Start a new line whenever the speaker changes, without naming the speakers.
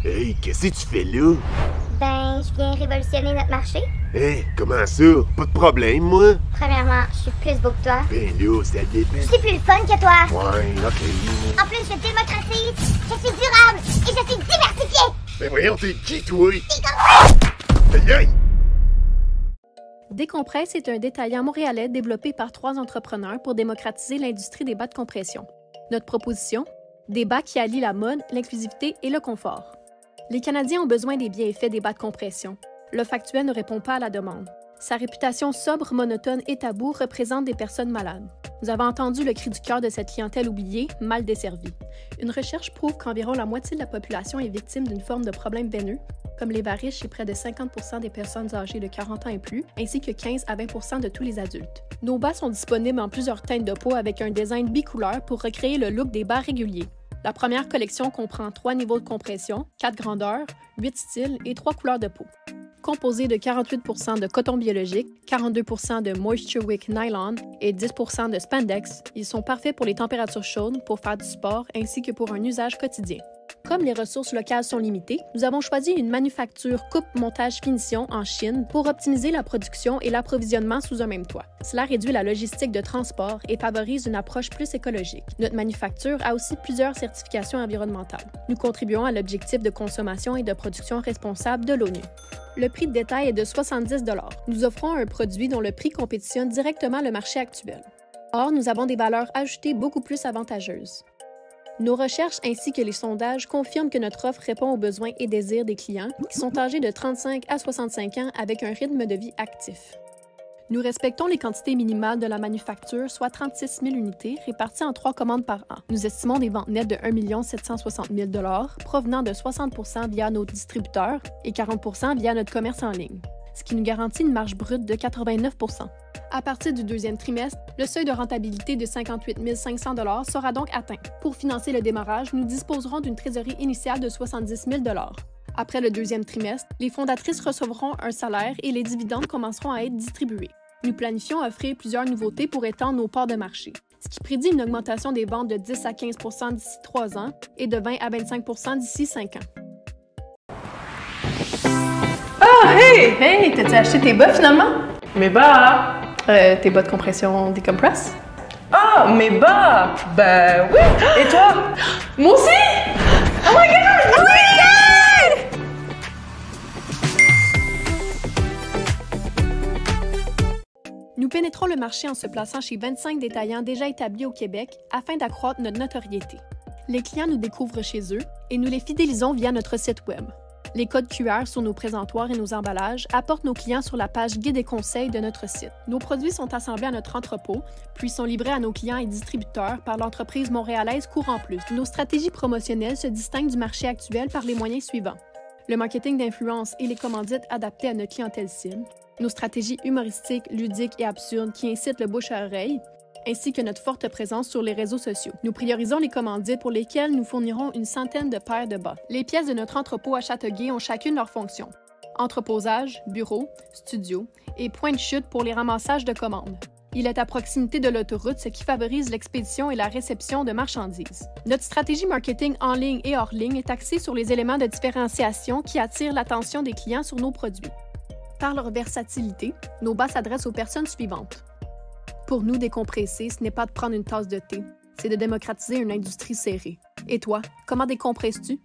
Hey, qu'est-ce que tu fais là?
Ben, je viens révolutionner notre marché.
Hey, comment ça? Pas de problème, moi?
Premièrement, je suis plus beau que toi.
Ben là, c'est le début.
Je suis plus le fun que toi.
Ouais, ok.
En plus, je démocratise, je suis durable et je suis diversifié.
Ben voyons, t'es qui, toi?
T'es comme...
Aïe, aïe!
Décompresse est un détaillant montréalais développé par 3 entrepreneurs pour démocratiser l'industrie des bas de compression. Notre proposition? Des bas qui allient la mode, l'inclusivité et le confort. Les Canadiens ont besoin des bienfaits des bas de compression. L'offre actuelle ne répond pas à la demande. Sa réputation sobre, monotone et taboue représente des personnes malades. Nous avons entendu le cri du cœur de cette clientèle oubliée, mal desservie. Une recherche prouve qu'environ la moitié de la population est victime d'une forme de problème veineux, comme les varices chez près de 50% des personnes âgées de 40 ans et plus, ainsi que 15 à 20% de tous les adultes. Nos bas sont disponibles en plusieurs teintes de peau avec un design bicouleur pour recréer le look des bas réguliers. La première collection comprend 3 niveaux de compression, 4 grandeurs, 8 styles et 3 couleurs de peau. Composés de 48% de coton biologique, 42% de Moisture Wick Nylon et 10% de spandex, ils sont parfaits pour les températures chaudes, pour faire du sport ainsi que pour un usage quotidien. Comme les ressources locales sont limitées, nous avons choisi une manufacture coupe-montage-finition en Chine pour optimiser la production et l'approvisionnement sous un même toit. Cela réduit la logistique de transport et favorise une approche plus écologique. Notre manufacture a aussi plusieurs certifications environnementales. Nous contribuons à l'objectif de consommation et de production responsable de l'ONU. Le prix de détail est de 70 $. Nous offrons un produit dont le prix compétitionne directement le marché actuel. Or, nous avons des valeurs ajoutées beaucoup plus avantageuses. Nos recherches ainsi que les sondages confirment que notre offre répond aux besoins et désirs des clients qui sont âgés de 35 à 65 ans avec un rythme de vie actif. Nous respectons les quantités minimales de la manufacture, soit 36 000 unités, réparties en 3 commandes par an. Nous estimons des ventes nettes de 1 760 000 $ provenant de 60 % via nos distributeurs et 40 % via notre commerce en ligne, ce qui nous garantit une marge brute de 89 %. À partir du deuxième trimestre, le seuil de rentabilité de 58 500 $ sera donc atteint. Pour financer le démarrage, nous disposerons d'une trésorerie initiale de 70 000 $. Après le deuxième trimestre, les fondatrices recevront un salaire et les dividendes commenceront à être distribués. Nous planifions offrir plusieurs nouveautés pour étendre nos parts de marché, ce qui prédit une augmentation des ventes de 10 à 15 % d'ici 3 ans et de 20 à 25 % d'ici 5 ans.
Oh, hey! Hey, t'as-tu acheté tes bas finalement?
Mes bas!
Tes bas de compression Decompress?
Ah, mes bas! Ben oui! Et toi?
Moi aussi! Oh my god! Oh my god!
Nous pénétrons le marché en se plaçant chez 25 détaillants déjà établis au Québec afin d'accroître notre notoriété. Les clients nous découvrent chez eux et nous les fidélisons via notre site web. Les codes QR sur nos présentoirs et nos emballages apportent nos clients sur la page guide et conseils de notre site. Nos produits sont assemblés à notre entrepôt, puis sont livrés à nos clients et distributeurs par l'entreprise montréalaise Courant Plus. Nos stratégies promotionnelles se distinguent du marché actuel par les moyens suivants. Le marketing d'influence et les commandites adaptés à notre clientèle cible, nos stratégies humoristiques, ludiques et absurdes qui incitent le bouche à oreille, ainsi que notre forte présence sur les réseaux sociaux. Nous priorisons les commandites pour lesquelles nous fournirons une centaine de paires de bas. Les pièces de notre entrepôt à Châteauguay ont chacune leur fonction. Entreposage, bureau, studio et point de chute pour les ramassages de commandes. Il est à proximité de l'autoroute, ce qui favorise l'expédition et la réception de marchandises. Notre stratégie marketing en ligne et hors ligne est axée sur les éléments de différenciation qui attirent l'attention des clients sur nos produits. Par leur versatilité, nos bas s'adressent aux personnes suivantes. Pour nous, décompresser, ce n'est pas de prendre une tasse de thé, c'est de démocratiser une industrie serrée. Et toi, comment décompresses-tu?